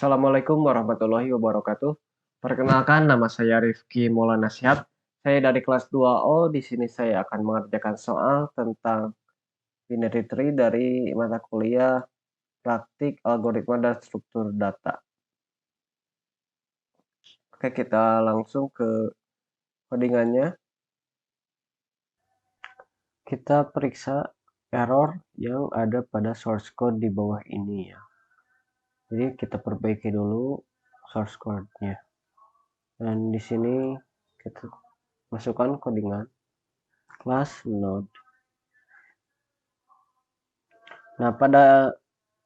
Assalamualaikum warahmatullahi wabarakatuh. Perkenalkan, nama saya Rifki Maulana Syihab. Saya dari kelas 2O. Di sini saya akan mengerjakan soal tentang binary tree dari mata kuliah praktik algoritma dan struktur data. Oke, kita langsung ke codingannya. Kita periksa error yang ada pada source code di bawah ini ya. Jadi kita perbaiki dulu source code-nya. Dan di sini kita masukkan codingan class node. Nah, pada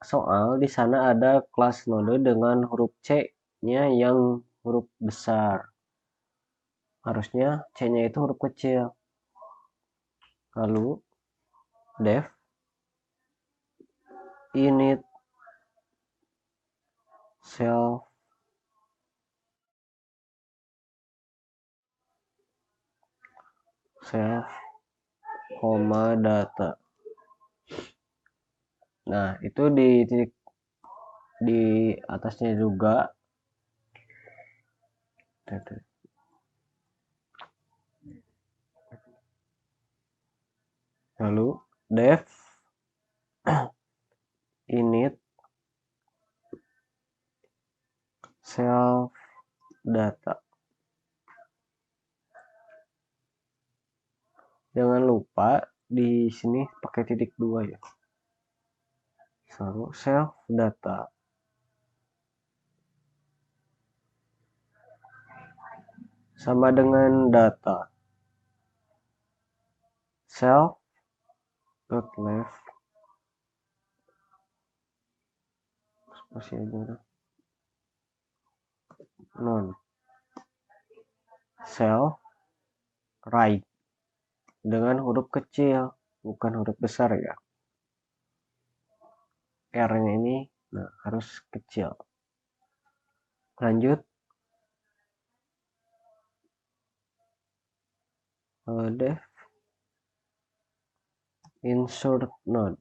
soal di sana ada kelas node dengan huruf C-nya yang huruf besar. Harusnya C-nya itu huruf kecil. Lalu def init self data. Nah, itu di titik di atasnya juga. Lalu def init self data. Jangan lupa di sini pakai titik 2 ya. Lalu self data. Sama dengan data. Self dot left spasi aja non self right dengan huruf kecil, bukan huruf besar ya. R-nya ini harus kecil. Lanjut def insert node.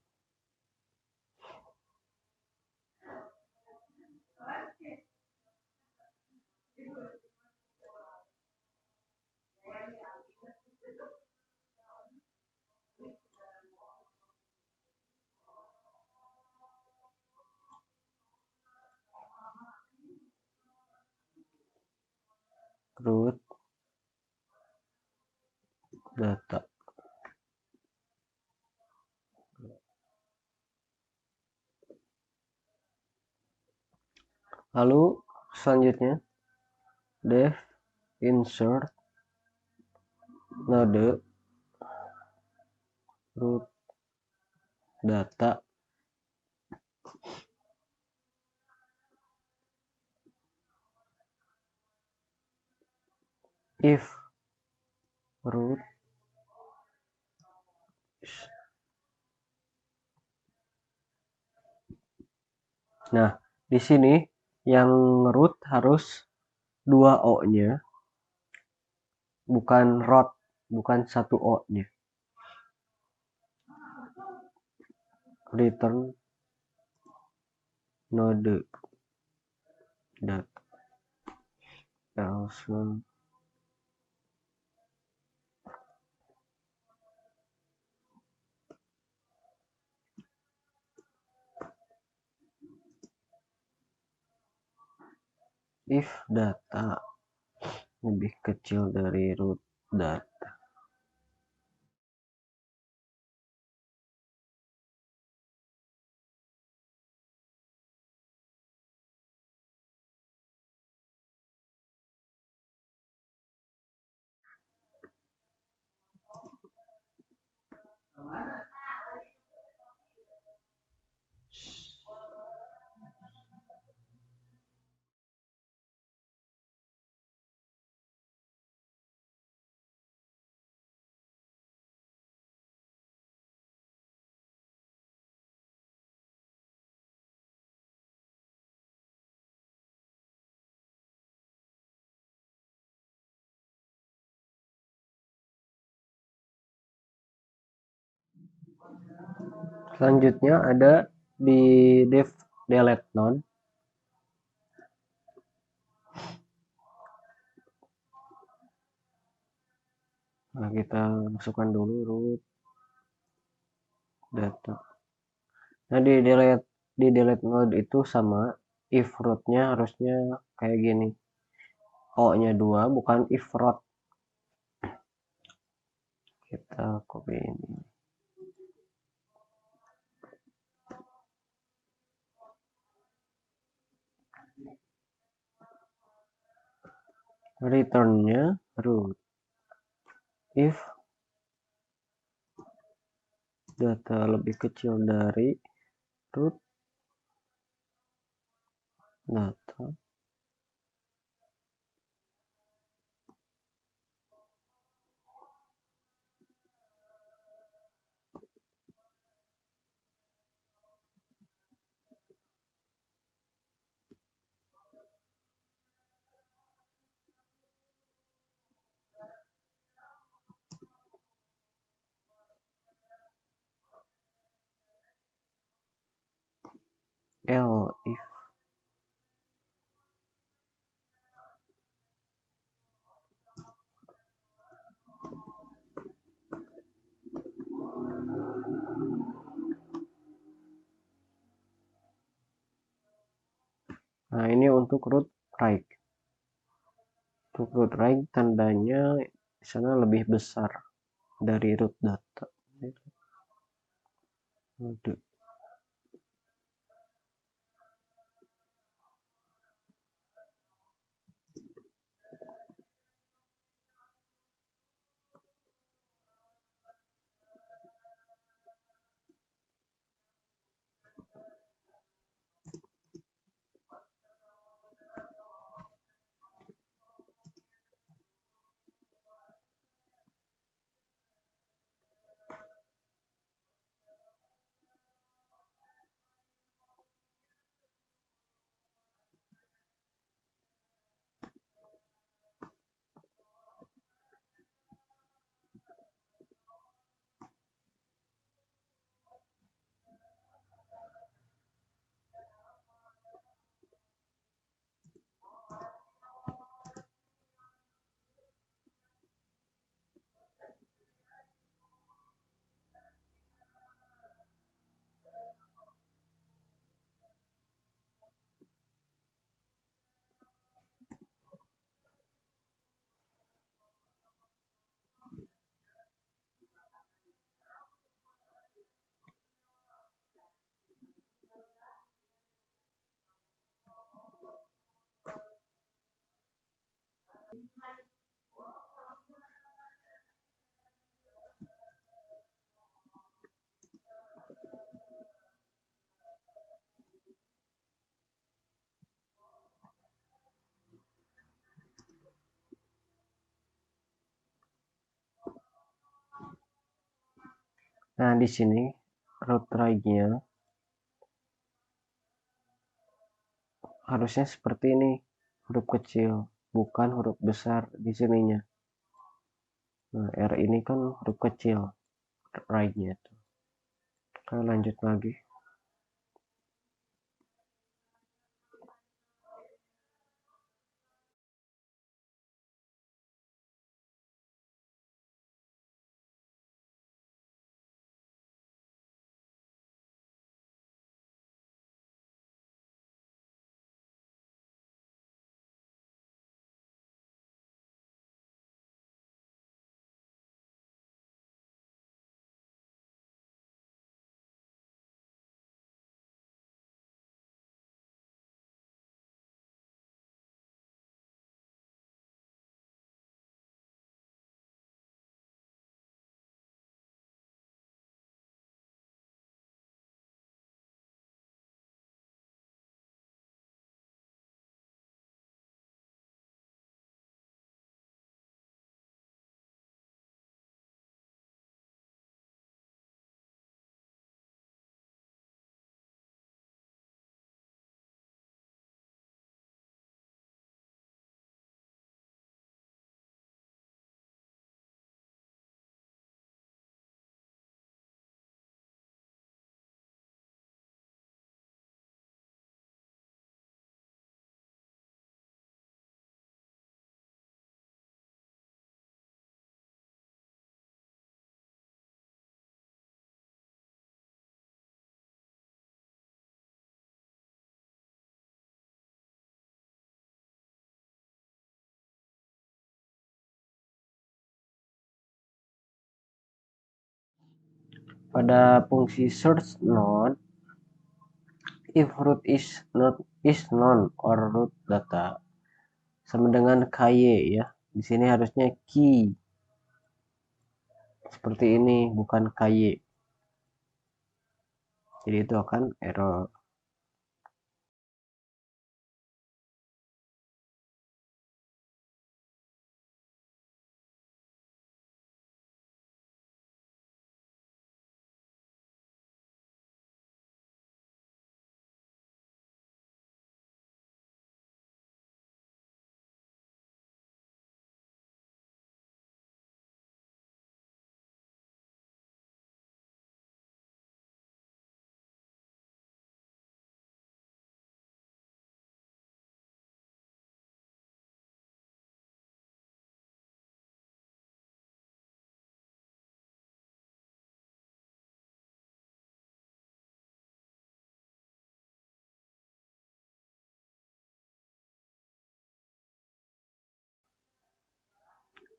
Root data. Lalu selanjutnya def insert node root data if root. Nah, di sini yang root harus 2 O-nya, bukan root, bukan 1 O-nya. Return node data else if data lebih kecil dari root data. Selanjutnya ada di def delete node. Nah, kita masukkan dulu root data. Nah, di delete mode itu sama, if rootnya harusnya kayak gini, O-nya 2 bukan if root. Kita copy ini. Returnnya root. If data lebih kecil dari root data, if nah ini untuk root right. Untuk root right tandanya di sana lebih besar dari root data. Nah, di sini root right-nya harusnya seperti ini, huruf kecil, bukan huruf besar di sininya. Nah, R ini kan huruf kecil, right-nya. Kita lanjut lagi. pada fungsi search node, if root is known or root data sama dengan ky ya. Di sini harusnya key seperti ini, bukan ky. Jadi itu akan error.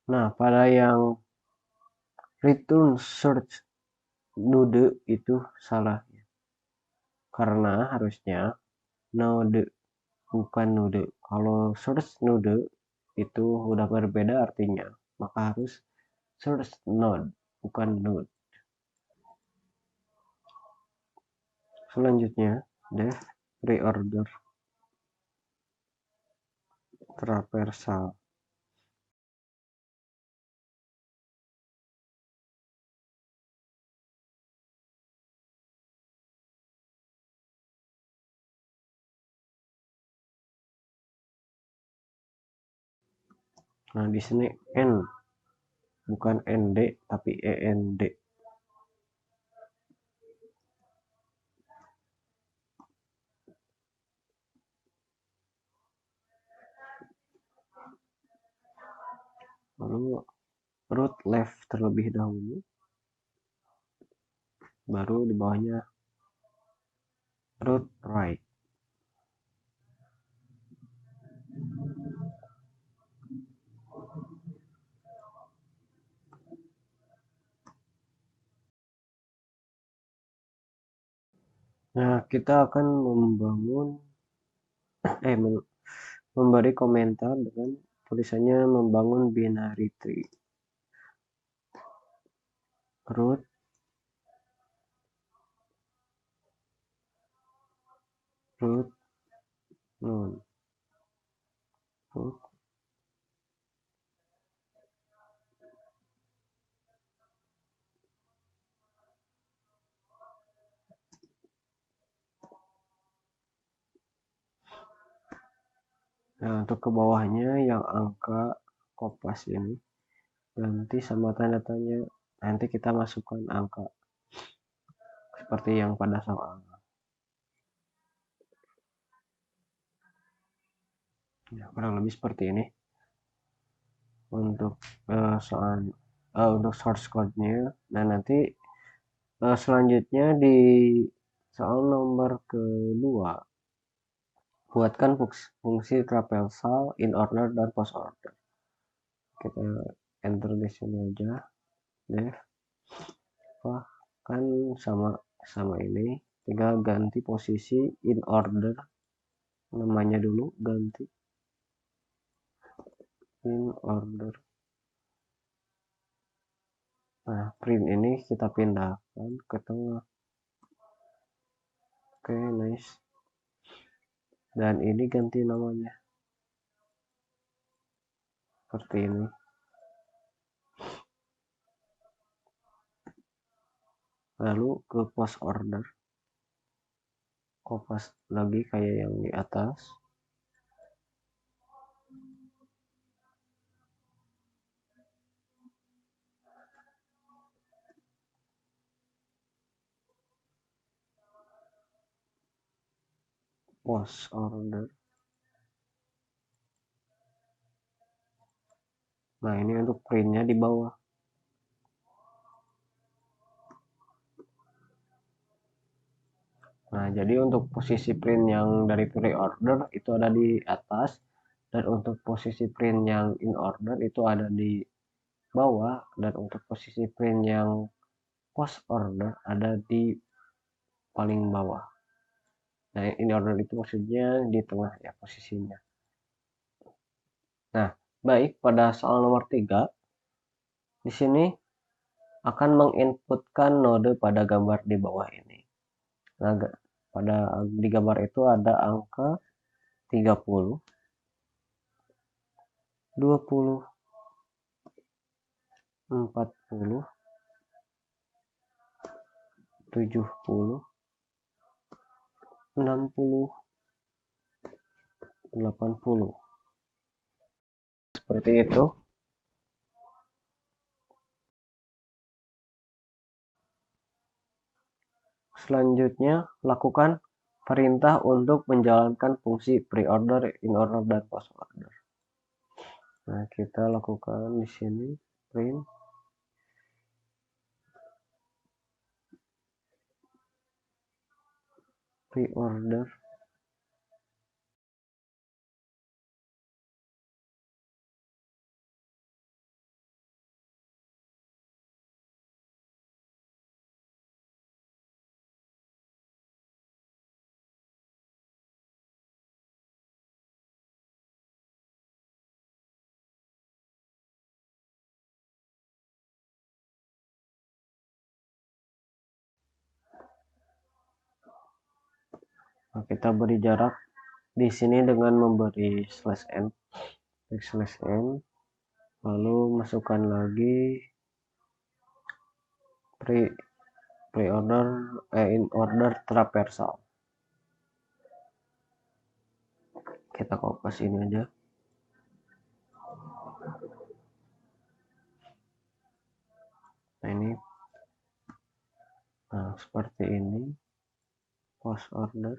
Nah, pada yang return search node itu salah. Karena harusnya node bukan node. Kalau search node itu udah berbeda artinya. Maka harus search node, bukan node. Selanjutnya, def reorder traversal. Nah, di sini n bukan nd tapi end. Lalu root left terlebih dahulu, baru di bawahnya root right. Nah, kita akan memberi komentar dengan tulisannya membangun binary tree. Root node root. Nah, untuk ke bawahnya yang angka kopas ini ganti sama tanda tanya. Nanti kita masukkan angka seperti yang pada soal. Ya, kurang lebih seperti ini untuk untuk source code-nya. Nah, nanti selanjutnya di soal nomor kedua, buatkan fungsi traversal, in order dan post order. Kita enter di sini aja, def. Wah, kan sama ini, tinggal ganti posisi in order, namanya dulu ganti in order. Nah, print ini kita pindahkan ke tengah. Oke, nice. Dan ini ganti namanya seperti ini. Lalu ke post order, kopas lagi kayak yang di atas. Post order. Nah, ini untuk printnya di bawah. Nah, jadi untuk posisi print yang dari pre-order itu ada di atas, dan untuk posisi print yang in order itu ada di bawah, dan untuk posisi print yang post order ada di paling bawah. Nah, in order itu maksudnya di tengah ya posisinya. Nah, baik, pada soal nomor 3 di sini akan menginputkan node pada gambar di bawah ini. Nah, di gambar itu ada angka 30, 20, 40, 70, 60, 80. Seperti itu. Selanjutnya, lakukan perintah untuk menjalankan fungsi pre-order, in-order, dan post-order. Nah, kita lakukan di sini print pre-order Nah, kita beri jarak di sini dengan memberi /n, lalu masukkan lagi pre-order, in order traversal. Kita copy ini aja. Nah, ini. Nah, seperti ini. Post order,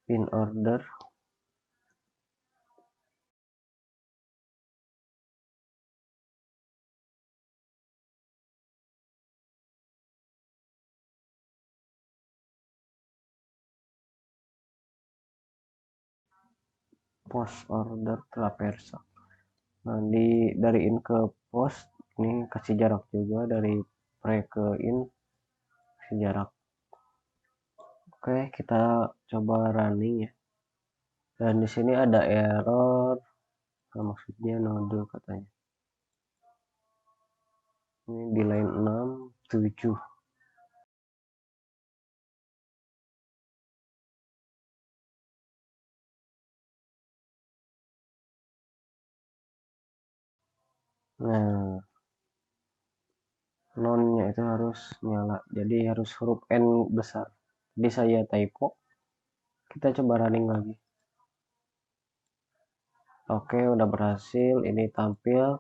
in order, post order traversal. Nah, dari in ke post ini kasih jarak juga, dari pre ke in kasih jarak. Oke, kita coba running ya. Dan di sini ada error, nah, maksudnya node katanya. Ini di line 6, 7. Nah, nonnya itu harus nyala, jadi harus huruf N besar. Jadi saya typo. Kita coba running lagi. Oke, udah berhasil. Ini tampil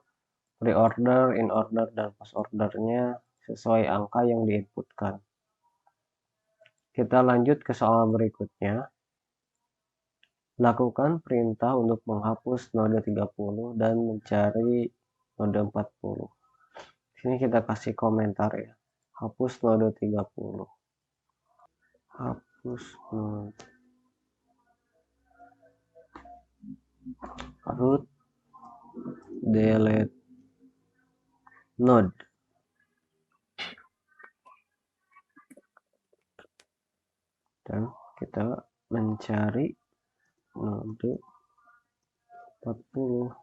pre-order, in order, dan post ordernya sesuai angka yang diinputkan. Kita lanjut ke soal berikutnya. Lakukan perintah untuk menghapus node 30 dan mencari node 40. Sini kita kasih komentar ya. Hapus node 30. Hapus node. Root delete node. Dan kita mencari node 40.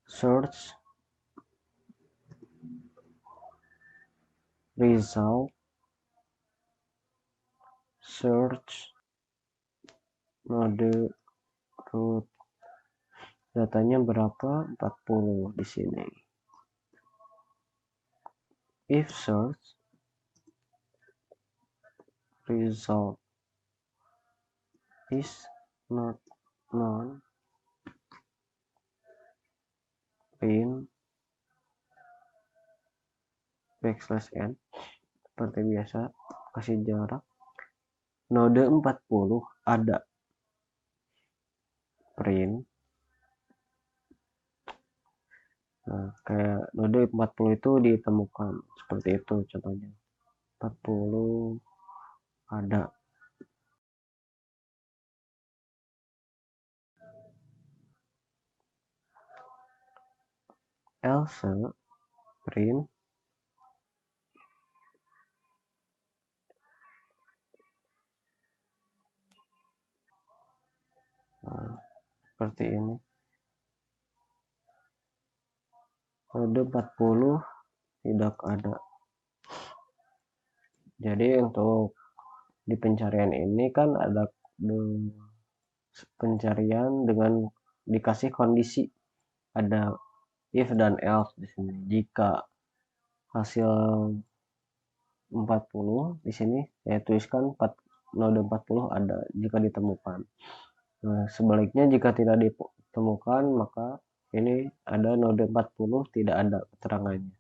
Search result, search node root. Datanya berapa? 40 di sini. If search result is not known, print \n. Seperti biasa, kasih jarak. Node 40 ada. Print. Nah, kayak node 40 itu ditemukan. Seperti itu contohnya. 40 ada. Else print seperti ini. Node 40 tidak ada. Jadi untuk di pencarian ini kan ada pencarian dengan dikasih kondisi, ada if dan else di sini. Jika hasil 40 di sini saya tuliskan node 40 ada jika ditemukan. Nah, sebaliknya jika tidak ditemukan maka ini ada node 40 tidak ada keterangannya.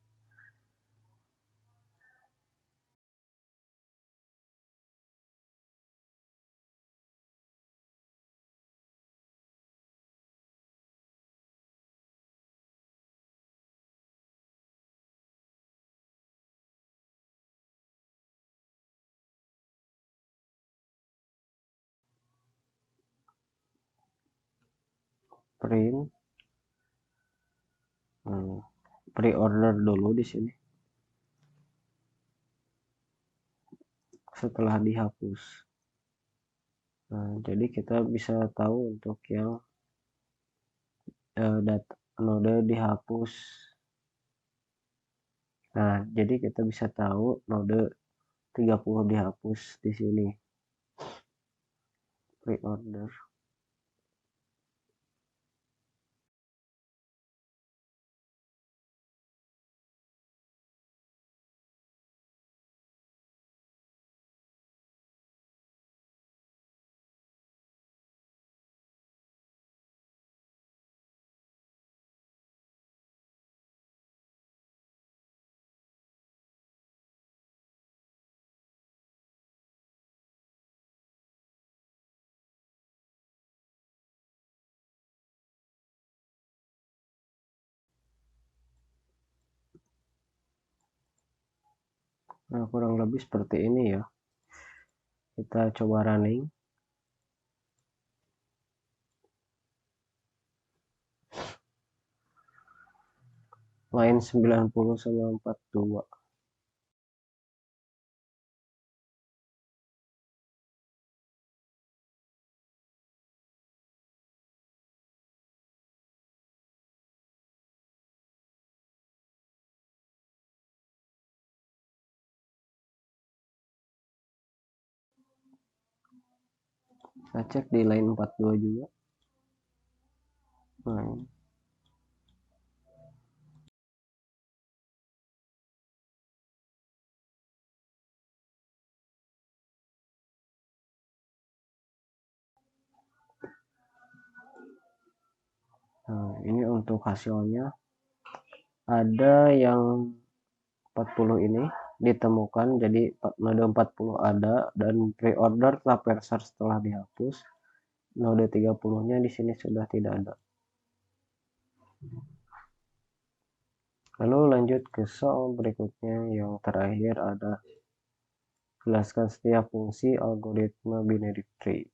Print, pre-order dulu di sini. Setelah dihapus. Nah, jadi kita bisa tahu untuk yang data node dihapus. Nah, jadi kita bisa tahu node 30 dihapus di sini. Pre-order. Nah, kurang lebih seperti ini ya. Kita coba running. Line 90 sama 42. Kita cek di line 42 juga. Nah, ini untuk hasilnya. Ada yang 40 ini ditemukan, jadi node 40 ada dan pre-order Traverser setelah dihapus. Node 30-nya di sini sudah tidak ada. Lalu lanjut ke soal berikutnya, yang terakhir ada jelaskan setiap fungsi algoritma binary tree.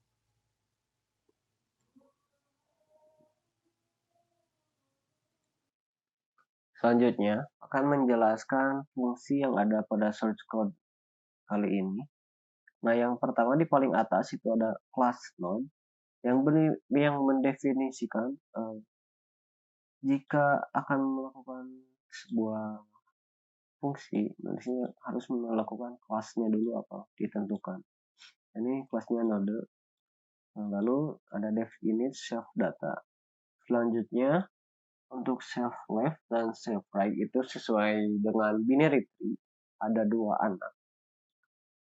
Selanjutnya akan menjelaskan fungsi yang ada pada source code kali ini. Nah, yang pertama di paling atas itu ada class node yang mendefinisikan jika akan melakukan sebuah fungsi, manusia harus melakukan kelasnya dulu apa ditentukan. Ini kelasnya node. Nah, lalu ada def init self data. Selanjutnya untuk self left dan self right itu sesuai dengan binary tree, ada dua anak.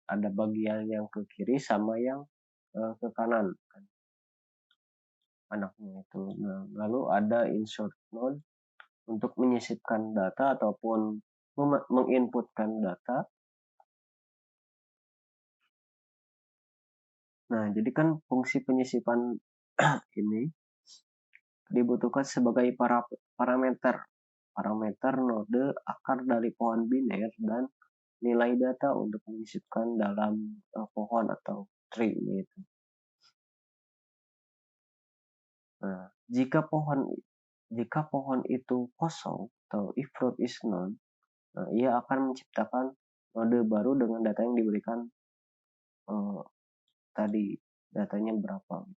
Ada bagian yang ke kiri sama yang ke kanan kan, anaknya itu. Nah, lalu ada insert node untuk menyisipkan data ataupun menginputkan data. Nah, jadi kan fungsi penyisipan ini dibutuhkan sebagai parameter node akar dari pohon biner dan nilai data untuk menyisipkan dalam pohon atau tree itu. Nah, jika pohon itu kosong atau if fruit is none, nah, ia akan menciptakan node baru dengan data yang diberikan tadi, datanya berapa.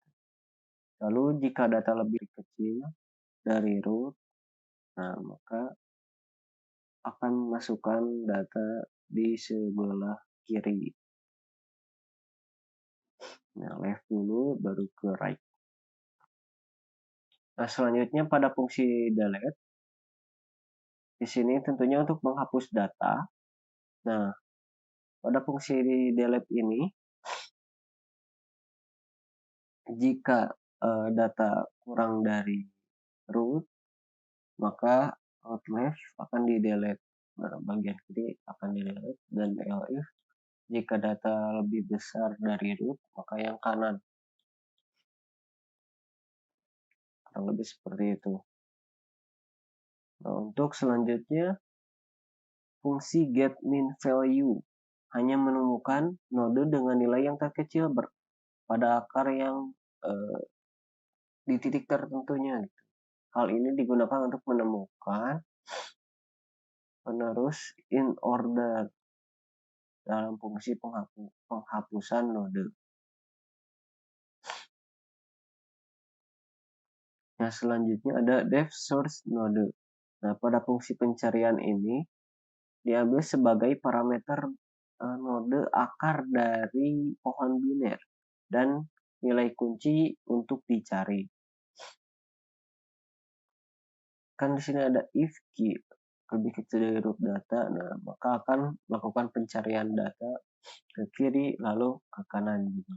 Lalu jika data lebih kecil dari root, nah maka akan masukkan data di sebelah kiri. Nah, left dulu baru ke right. Nah, selanjutnya pada fungsi delete, di sini tentunya untuk menghapus data. Nah, pada fungsi delete ini, jika data kurang dari root, maka out left akan di delete. Nah, bagian kiri akan di delete, dan elif jika data lebih besar dari root, maka yang kanan. Kurang lebih seperti itu. Nah, untuk selanjutnya, fungsi getMinValue hanya menemukan node dengan nilai yang terkecil pada akar yang di titik tertentunya. Hal ini digunakan untuk menemukan penerus in order dalam fungsi penghapusan node. Nah, selanjutnya ada depth source node. Nah, pada fungsi pencarian ini diambil sebagai parameter node akar dari pohon biner dan nilai kunci untuk dicari. Kan di sini ada if key lebih kecil dari root data, nah maka akan melakukan pencarian data ke kiri lalu ke kanan juga.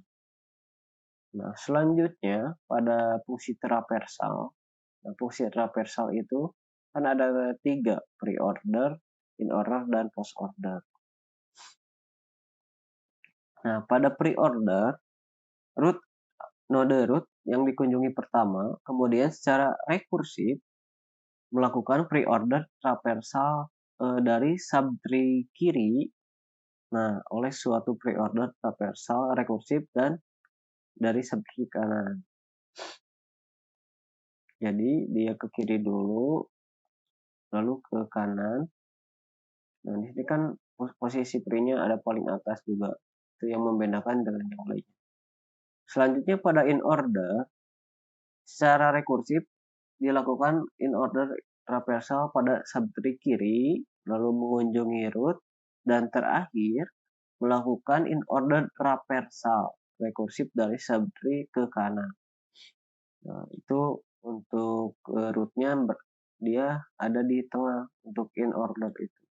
Nah, selanjutnya pada fungsi traversal. Nah, fungsi traversal itu kan ada 3, pre-order, in-order, dan post-order. Nah, pada pre-order, node root yang dikunjungi pertama, kemudian secara rekursif melakukan pre-order traversal dari subtree kiri, nah oleh suatu pre-order traversal rekursif dan dari subtree kanan. Jadi dia ke kiri dulu, lalu ke kanan. Nah, di sini kan posisi tree-nya ada paling atas juga. Itu yang membedakan dengan yang lainnya. Selanjutnya pada in order, secara rekursif dilakukan in order traversal pada subtree kiri, lalu mengunjungi root, dan terakhir melakukan in order traversal rekursif dari subtree ke kanan. Nah, itu untuk rootnya dia ada di tengah untuk in order itu.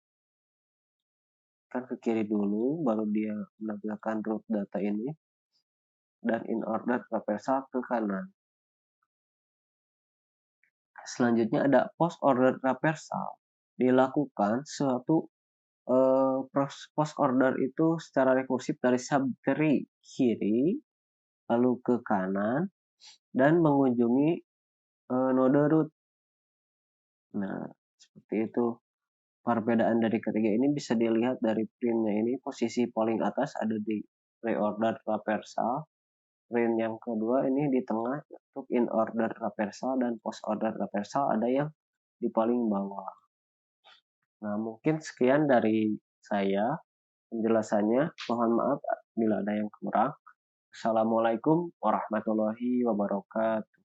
Kan ke kiri dulu, baru dia menampilkan root data ini, dan in order traversal ke kanan. Selanjutnya ada post order traversal. Dilakukan suatu post order itu secara rekursif dari subtree kiri lalu ke kanan dan mengunjungi node root. Nah, seperti itu. Perbedaan dari ketiga ini bisa dilihat dari printnya ini, posisi paling atas ada di pre-order traversal, print yang kedua ini di tengah untuk in order traversal, dan post order traversal ada yang di paling bawah. Nah, mungkin sekian dari saya penjelasannya. Mohon maaf bila ada yang kurang. Assalamualaikum warahmatullahi wabarakatuh.